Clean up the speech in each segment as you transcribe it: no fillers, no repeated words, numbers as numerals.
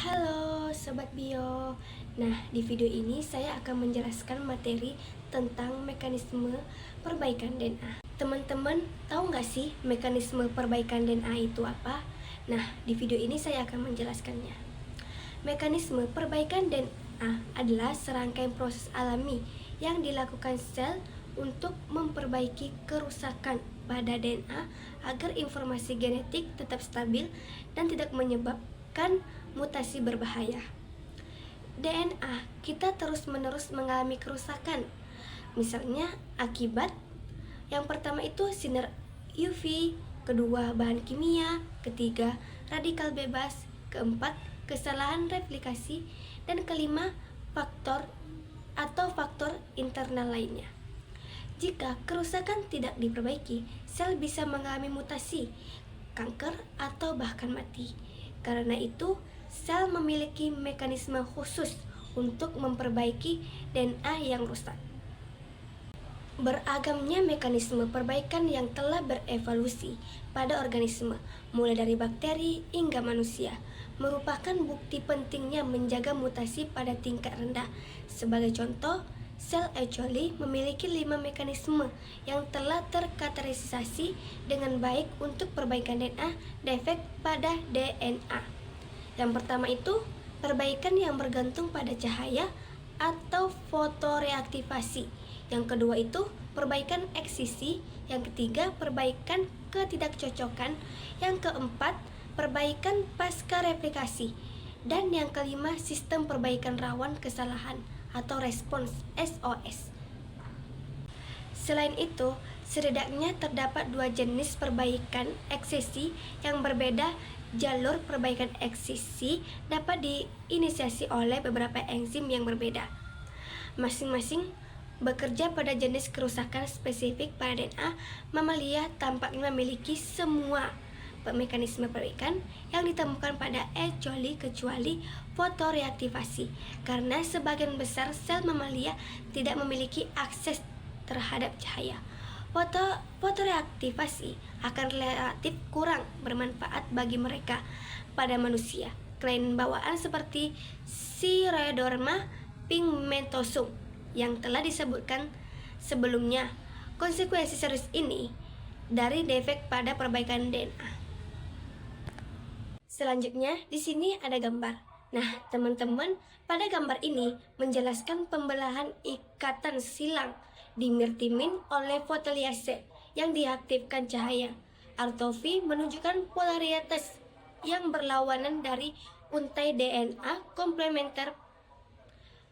Halo Sobat Bio. Nah, di video ini saya akan menjelaskan materi tentang mekanisme perbaikan DNA. Teman-teman tahu nggak sih mekanisme perbaikan DNA itu apa? Nah, di video ini saya akan menjelaskannya. Mekanisme perbaikan DNA adalah serangkaian proses alami yang dilakukan sel untuk memperbaiki kerusakan pada DNA agar informasi genetik tetap stabil dan tidak menyebabkan mutasi berbahaya. DNA kita terus-menerus mengalami kerusakan. Misalnya akibat yang pertama itu sinar UV, kedua bahan kimia, ketiga radikal bebas, keempat kesalahan replikasi, dan kelima faktor internal lainnya. Jika kerusakan tidak diperbaiki, sel bisa mengalami mutasi, kanker, atau bahkan mati. Karena itu, sel memiliki mekanisme khusus untuk memperbaiki DNA yang rusak. Beragamnya mekanisme perbaikan yang telah berevolusi pada organisme, mulai dari bakteri hingga manusia, merupakan bukti pentingnya menjaga mutasi pada tingkat rendah. Sebagai contoh, sel E. coli memiliki 5 mekanisme yang telah terkategorisasi dengan baik untuk perbaikan DNA defek pada DNA. Yang pertama itu, perbaikan yang bergantung pada cahaya atau fotoreaktivasi. Yang kedua itu, perbaikan eksisi. Yang ketiga, perbaikan ketidakcocokan. Yang keempat, perbaikan pasca replikasi. Dan yang kelima, sistem perbaikan rawan kesalahan atau respons SOS. Selain itu, setidaknya terdapat 2 jenis perbaikan eksisi yang berbeda. Jalur perbaikan eksisi dapat diinisiasi oleh beberapa enzim yang berbeda. Masing-masing bekerja pada jenis kerusakan spesifik pada DNA. Mamalia tampaknya memiliki semua mekanisme perbaikan yang ditemukan pada E. coli kecuali fotoreaktivasi, karena sebagian besar sel mamalia tidak memiliki akses terhadap cahaya. Fotoreaktivasi akan relatif kurang bermanfaat bagi mereka. Pada manusia, kelainan bawaan seperti Scleroderma pigmentosum yang telah disebutkan sebelumnya. Konsekuensi serius ini dari defek pada perbaikan DNA. Selanjutnya, di sini ada gambar. Nah, teman-teman, pada gambar ini menjelaskan pembelahan ikatan silang dimer-timin oleh fotoliase yang diaktifkan cahaya. Artofi menunjukkan polaritas yang berlawanan dari untai DNA komplementer.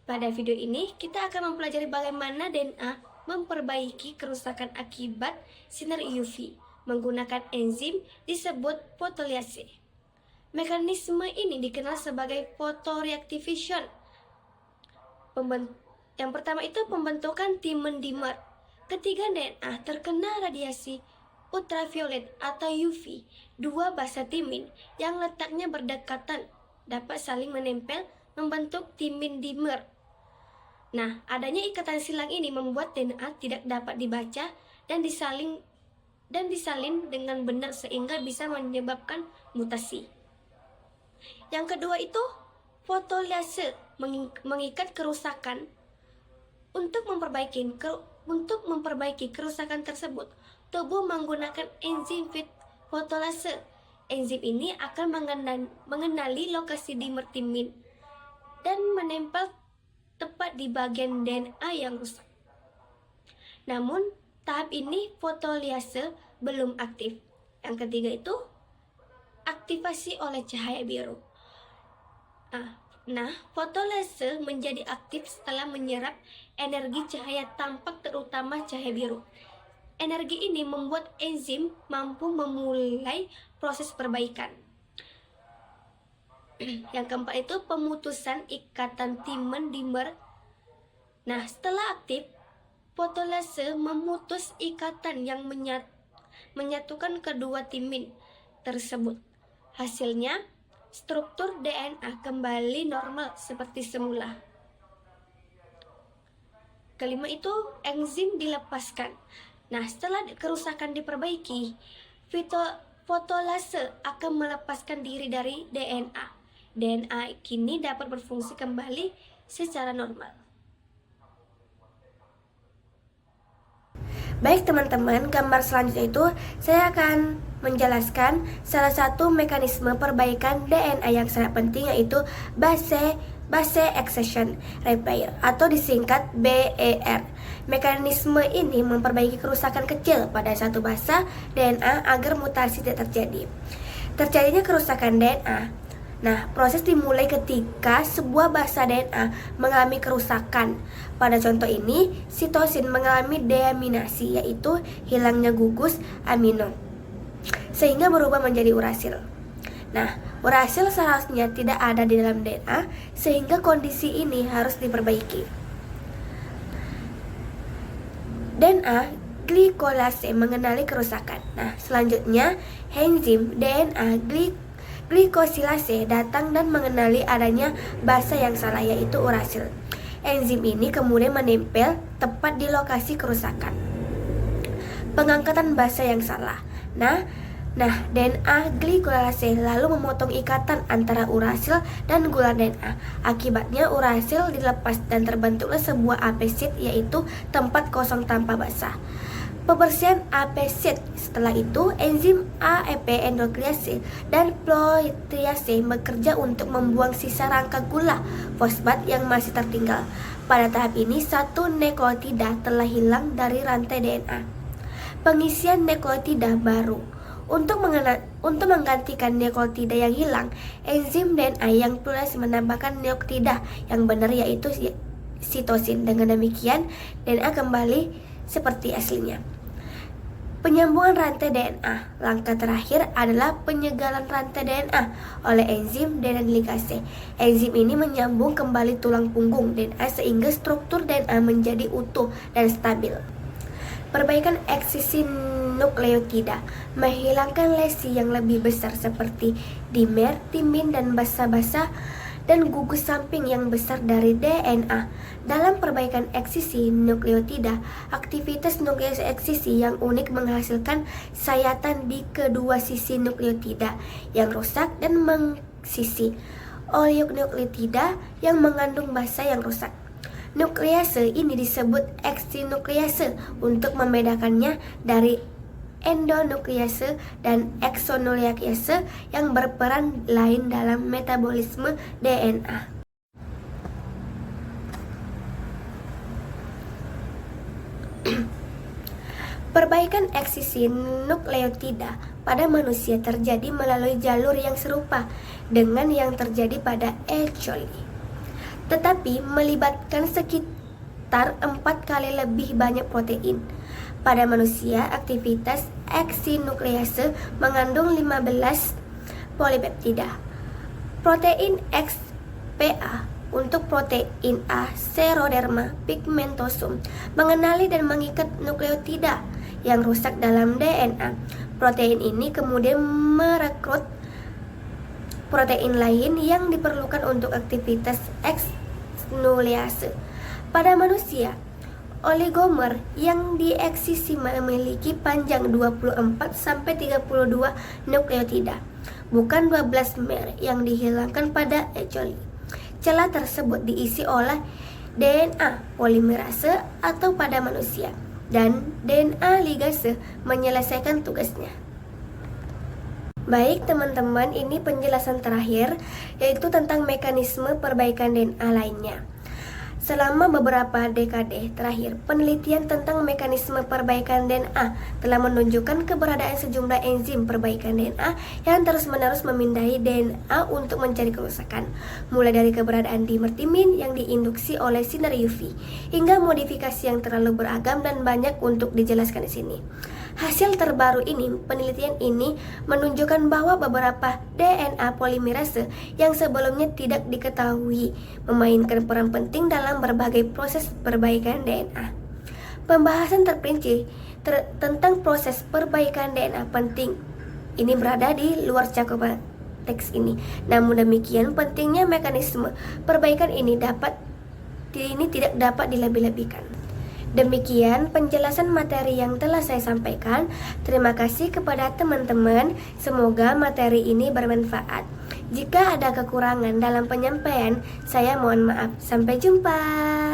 Pada video ini, kita akan mempelajari bagaimana DNA memperbaiki kerusakan akibat sinar UV menggunakan enzim disebut fotoliase. Mekanisme ini dikenal sebagai photoreactivation. Yang pertama itu pembentukan timen dimer. Ketiga, DNA terkena radiasi ultraviolet atau UV. 2 basa timin yang letaknya berdekatan dapat saling menempel membentuk timin dimer. Nah, adanya ikatan silang ini membuat DNA tidak dapat dibaca dan disalin dengan benar sehingga bisa menyebabkan mutasi. Yang kedua itu fotoliase mengikat kerusakan. Untuk memperbaiki kerusakan tersebut, tubuh menggunakan enzim fotolase. Enzim ini akan mengenali lokasi dimer-timin dan menempel tepat di bagian DNA yang rusak. Namun, tahap ini fotoliase belum aktif. Yang ketiga itu aktivasi oleh cahaya biru. Nah, fotolase menjadi aktif setelah menyerap energi cahaya tampak, terutama cahaya biru. Energi ini membuat enzim mampu memulai proses perbaikan. Yang keempat itu pemutusan ikatan timen dimer. Nah, setelah aktif, fotolase memutus ikatan yang menyatukan kedua timin tersebut. Hasilnya, struktur DNA kembali normal seperti semula. Kelima itu enzim dilepaskan. Nah, setelah kerusakan diperbaiki, fotolase akan melepaskan diri dari DNA. DNA kini dapat berfungsi kembali secara normal. Baik teman-teman, gambar selanjutnya itu saya akan menjelaskan salah satu mekanisme perbaikan DNA yang sangat penting, yaitu base excision repair atau disingkat BER. Mekanisme ini memperbaiki kerusakan kecil pada satu basa DNA agar mutasi tidak terjadi. Terjadinya kerusakan DNA. Nah, proses dimulai ketika sebuah basa DNA mengalami kerusakan. Pada contoh ini, sitosin mengalami deaminasi, yaitu hilangnya gugus amino, sehingga berubah menjadi urasil. Nah, urasil seharusnya tidak ada di dalam DNA, sehingga kondisi ini harus diperbaiki. DNA glikolase mengenali kerusakan. Nah, selanjutnya enzim DNA glikosilase datang dan mengenali adanya basa yang salah, yaitu urasil. Enzim ini kemudian menempel tepat di lokasi kerusakan. Pengangkatan basa yang salah. Nah, DNA glikolase lalu memotong ikatan antara urasil dan gular DNA. Akibatnya urasil dilepas dan terbentuklah sebuah apesit, yaitu tempat kosong tanpa basa. Pembersihan apesit. Setelah itu, enzim AEP endoklinase dan protease bekerja untuk membuang sisa rangka gula fosfat yang masih tertinggal. Pada tahap ini, satu nukleotida telah hilang dari rantai DNA. Pengisian nukleotida baru. Untuk menggantikan nukleotida yang hilang, enzim DNA yang tulis menambahkan nukleotida yang benar, yaitu sitosin. Dengan demikian, DNA kembali seperti aslinya. Penyambungan rantai DNA. Langkah terakhir adalah penyegalan rantai DNA oleh enzim DNA ligase. Enzim ini menyambung kembali tulang punggung DNA sehingga struktur DNA menjadi utuh dan stabil. Perbaikan eksisi nukleotida, menghilangkan lesi yang lebih besar seperti dimer, timin, dan basa-basa dan gugus samping yang besar dari DNA. Dalam perbaikan eksisi nukleotida, aktivitas nukleus eksisi yang unik menghasilkan sayatan di kedua sisi nukleotida yang rusak dan mengsisi oligonukleotida yang mengandung basa yang rusak. Nuklease ini disebut eksinuklease untuk membedakannya dari endonuklease dan eksonuklease yang berperan lain dalam metabolisme DNA. Perbaikan eksisi nukleotida pada manusia terjadi melalui jalur yang serupa dengan yang terjadi pada E. coli, tetapi melibatkan sekitar 4 kali lebih banyak protein. Pada manusia, aktivitas eksinuklease mengandung 15 polipeptida. Protein XPA untuk protein A Xeroderma pigmentosum mengenali dan mengikat nukleotida yang rusak dalam DNA. Protein ini kemudian merekrut protein lain yang diperlukan untuk aktivitas eksinuklease. Pada manusia, oligomer yang dieksisi memiliki panjang 24-32 nukleotida, bukan 12 mer yang dihilangkan pada E. coli. Celah tersebut diisi oleh DNA polimerase atau pada manusia, dan DNA ligase menyelesaikan tugasnya. Baik teman-teman, ini penjelasan terakhir, yaitu tentang mekanisme perbaikan DNA lainnya. Selama beberapa dekade terakhir, penelitian tentang mekanisme perbaikan DNA telah menunjukkan keberadaan sejumlah enzim perbaikan DNA yang terus-menerus memindahi DNA untuk mencari kerusakan, mulai dari keberadaan dimer-timin yang diinduksi oleh sinar UV, hingga modifikasi yang terlalu beragam dan banyak untuk dijelaskan di sini. Hasil terbaru ini, penelitian ini menunjukkan bahwa beberapa DNA polimerase yang sebelumnya tidak diketahui memainkan peran penting dalam berbagai proses perbaikan DNA. Pembahasan terperinci tentang proses perbaikan DNA penting ini berada di luar cakupan teks ini. Namun demikian, pentingnya mekanisme perbaikan ini tidak dapat dilebih-lebihkan. Demikian penjelasan materi yang telah saya sampaikan. Terima kasih kepada teman-teman. Semoga materi ini bermanfaat. Jika ada kekurangan dalam penyampaian, saya mohon maaf. Sampai jumpa.